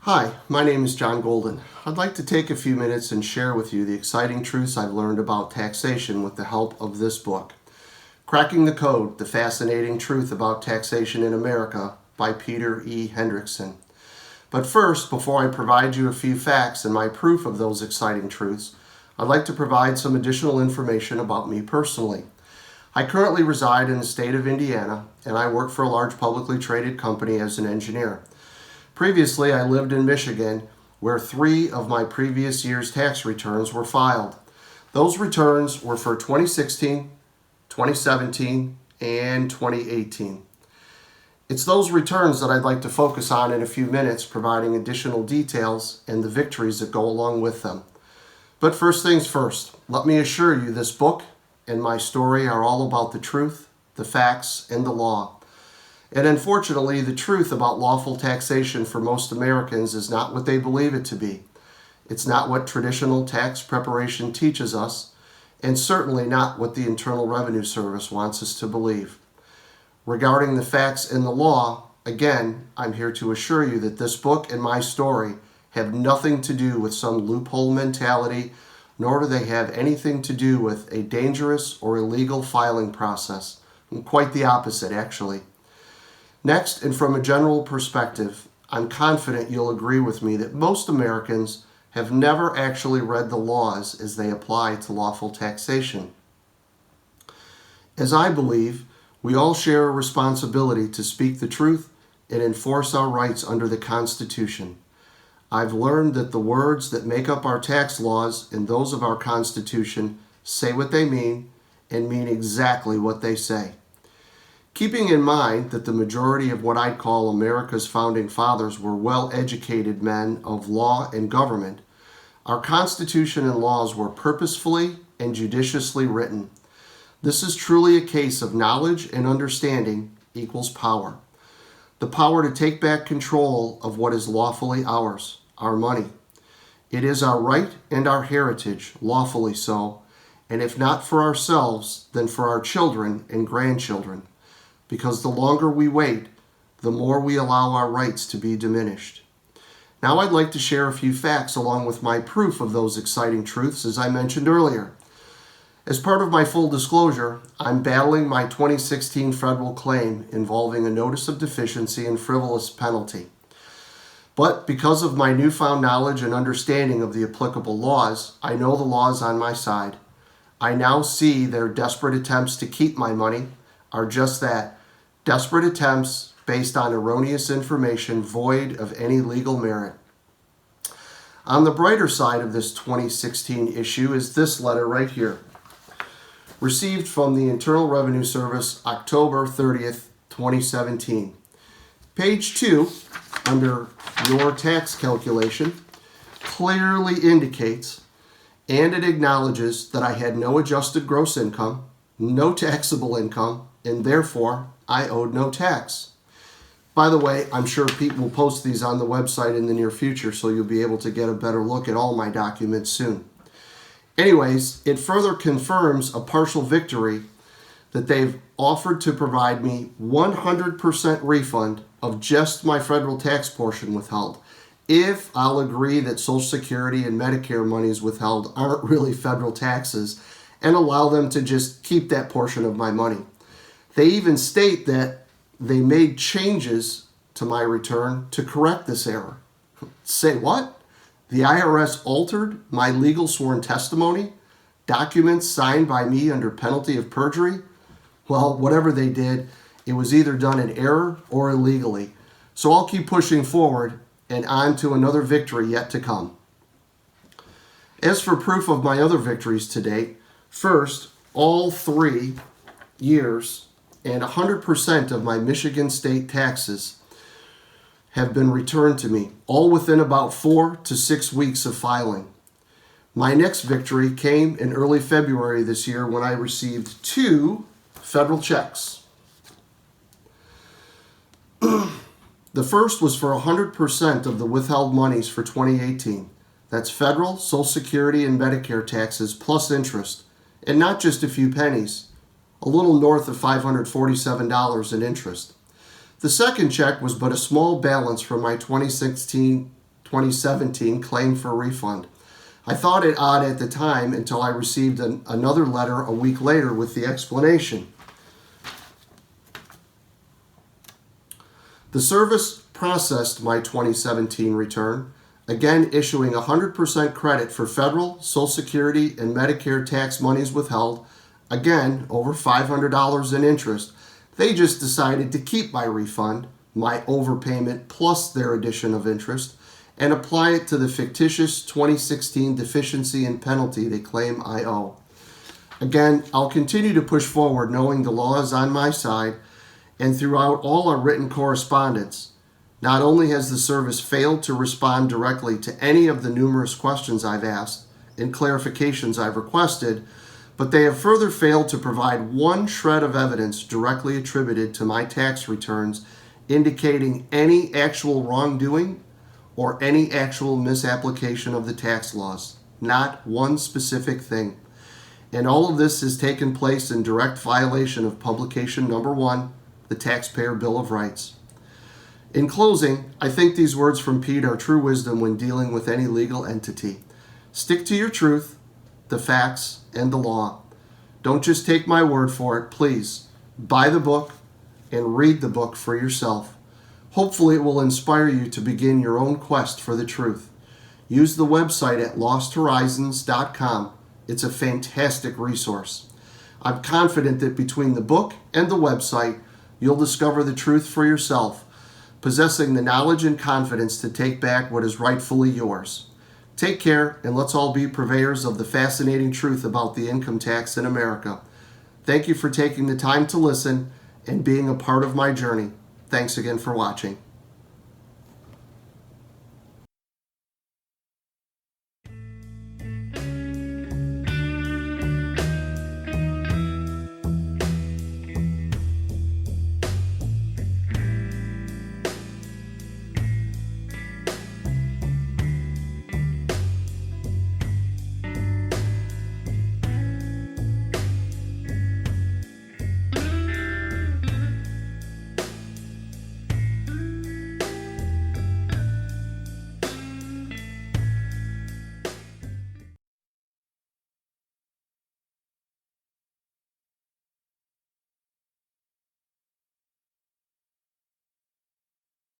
Hi, my name is Jon Golden. I'd like to take a few minutes and share with you the exciting truths I've learned about taxation with the help of this book, Cracking the Code, The Fascinating Truth About Taxation in America by Peter E. Hendrickson. But first, before I provide you a few facts and my proof of those exciting truths, I'd like to provide some additional information about me personally. I currently reside in the state of Indiana, and I work for a large publicly traded company as an engineer. Previously, I lived in Michigan, where 3 of my previous year's tax returns were filed. Those returns were for 2016, 2017, and 2018. It's those returns that I'd like to focus on in a few minutes, providing additional details and the victories that go along with them. But first things first, let me assure you this book and my story are all about the truth, the facts, and the law. And unfortunately, the truth about lawful taxation for most Americans is not what they believe it to be. It's not what traditional tax preparation teaches us, and certainly not what the Internal Revenue Service wants us to believe. Regarding the facts and the law, again, I'm here to assure you that this book and my story have nothing to do with some loophole mentality, nor do they have anything to do with a dangerous or illegal filing process. Quite the opposite, actually. Next, and from a general perspective, I'm confident you'll agree with me that most Americans have never actually read the laws as they apply to lawful taxation. As I believe, we all share a responsibility to speak the truth and enforce our rights under the Constitution. I've learned that the words that make up our tax laws and those of our Constitution say what they mean and mean exactly what they say. Keeping in mind that the majority of what I'd call America's founding fathers were well-educated men of law and government, our Constitution and laws were purposefully and judiciously written. This is truly a case of knowledge and understanding equals power. The power to take back control of what is lawfully ours, our money. It is our right and our heritage, lawfully so, and if not for ourselves, then for our children and grandchildren. Because the longer we wait, the more we allow our rights to be diminished. Now I'd like to share a few facts along with my proof of those exciting truths as I mentioned earlier. As part of my full disclosure, I'm battling my 2016 federal claim involving a notice of deficiency and frivolous penalty. But because of my newfound knowledge and understanding of the applicable laws, I know the law is on my side. I now see their desperate attempts to keep my money are just that, desperate attempts based on erroneous information void of any legal merit. On the brighter side of this 2016 issue is this letter right here, received from the Internal Revenue Service October 30th, 2017. Page 2, under your tax calculation, clearly indicates and it acknowledges that I had no adjusted gross income, no taxable income, and therefore I owed no tax. By the way, I'm sure Pete will post these on the website in the near future, so you'll be able to get a better look at all my documents soon. Anyways, it further confirms a partial victory that they've offered to provide me 100% refund of just my federal tax portion withheld, if I'll agree that Social Security and Medicare monies withheld aren't really federal taxes and allow them to just keep that portion of my money. They even state that they made changes to my return to correct this error. Say what? The IRS altered my legal sworn testimony, documents signed by me under penalty of perjury? Well, whatever they did, it was either done in error or illegally. So I'll keep pushing forward and on to another victory yet to come. As for proof of my other victories to date, first, all 3 years and 100% of my Michigan state taxes have been returned to me, all within about 4 to 6 weeks of filing. My next victory came in early February this year when I received 2 federal checks. The first was for 100% of the withheld monies for 2018. That's federal, Social Security, and Medicare taxes plus interest, and not just a few pennies, a little north of $547 in interest. The second check was but a small balance from my 2016 2017 claim for refund. I thought it odd at the time until I received another letter a week later with the explanation. The service processed my 2017 return, again issuing 100% credit for federal, Social Security, and Medicare tax monies withheld, again over $500 in interest. They just decided to keep my refund, my overpayment plus their addition of interest, and apply it to the fictitious 2016 deficiency and penalty they claim I owe. Again, I'll continue to push forward knowing the law is on my side, and throughout all our written correspondence, not only has the service failed to respond directly to any of the numerous questions I've asked and clarifications I've requested, but they have further failed to provide one shred of evidence directly attributed to my tax returns indicating any actual wrongdoing or any actual misapplication of the tax laws. Not one specific thing. And all of this has taken place in direct violation of publication number 1, the Taxpayer Bill of Rights. In closing, I think these words from Pete are true wisdom when dealing with any legal entity. Stick to your truth, the facts, and the law. Don't just take my word for it, please. Buy the book and read the book for yourself. Hopefully it will inspire you to begin your own quest for the truth. Use the website at losthorizons.com. It's a fantastic resource. I'm confident that between the book and the website, you'll discover the truth for yourself, possessing the knowledge and confidence to take back what is rightfully yours. Take care, and let's all be purveyors of the fascinating truth about the income tax in America. Thank you for taking the time to listen and being a part of my journey. Thanks again for watching.